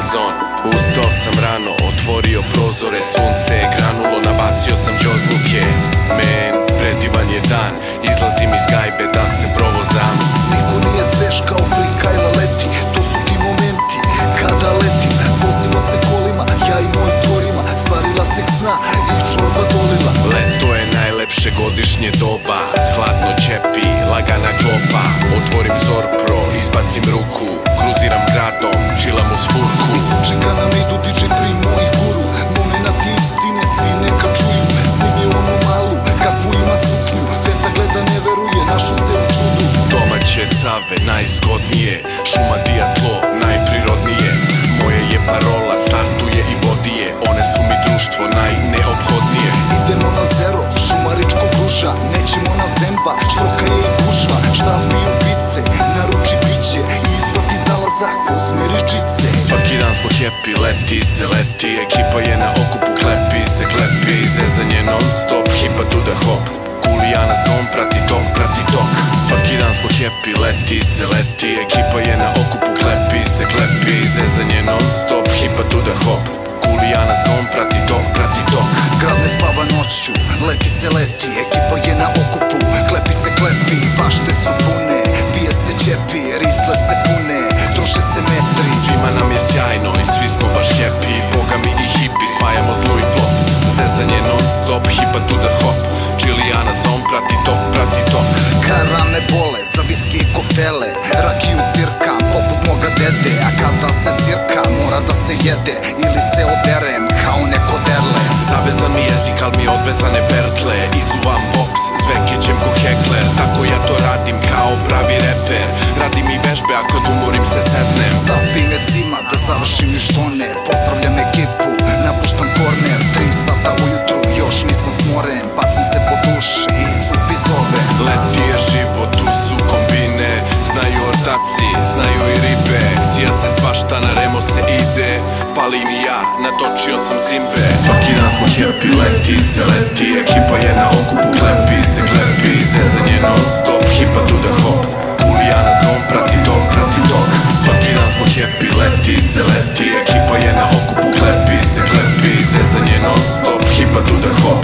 sezon. Ustao sam rano, otvorio prozore, sunce je granulo, nabacio sam džozluke. Men, predivan je dan, izlazim iz gajbe da se provozam. Niko nije svež kao frikajla leti, to su ti momenti kada letim. Vozimo se kolima, ja i moj Torima, svarila seksna i čorba dolila. Leto je najlepše godišnje doba, hladno ćepi, lagana klopa. Otvorim Zorpro, izbacim ruku, kruziram gradom, čilam uz furku. Izvučeka nam idu DJ Primo i Guru, momenati istine svi neka čuju. Snimio onu malu, kakvu ima suknju, teta gleda ne veruje, našo se u čudu. Domaće cave, najzgodnije, šuma dijatlo, najprirodnije. Moje je parola, startuje i vodije, one su mi društvo najneophodnije. Idemo na zero, šumaričko kruža, nećemo na zemba, štroka je i gužva. Štampiju pice, naruči piće i isplati zalazak, usmeri žice. Svaki dan smo happy, leti se leti, ekipa je na okupu, klepi se klepi. Zezanje non stop, hipa to the hop, Kulijana zon, prati tok, prati tok. Svaki dan smo happy, leti se leti, ekipa je na okupu, klepi se klepi. Zezanje non stop, hipa to the hop, Kulijana zon, prati tok, prati tok. Grad ne spava noću, leti se leti, ekipa je na okupu, klepi se klepi. Bašte su pune, pije se ćepi, rizle se pune, troše se metri. Svima nam je sjajno i svi smo baš happy, boga mi i hipi, spajamo zlu i flop. Zezanje non stop, hipa to the hop, Čilijana zon, prati tok, prati tok. Karame bole, za viski i koktele, rakiju cirka, poput moga dede. A kada se cirka, mora da se jede, ili se oderem kao neko derle. Zavezan mi jezik, al mi odvezane pertle, izuvam pops, zvekećem ko hekler. Tako ja to radim kao pravi reper, radim i vežbe, a kad umorim se sednem. Zapim je cima da završim još tone, pozdravljam ekipu, napuštam korner. 3 sata ujutru, još nisam smoren, bacim se po duši i cupi zove. Leti je život, tu su kombine, znaju ortaci, znaju i ribe. Cija se svašta, na remo se ide, palim i ja, natočio sam zimbe. Svaki dan smo happy, leti se leti, ekipa je na okupu, klepi se klepi. Zezanje non stop, hipa to the hop, Kulijana zon, prati tok, prati tok. Svaki dan smo happy, leti se leti, ekipa je na okupu, klepi se klepi. Zezanje non stop, hipa to the hop,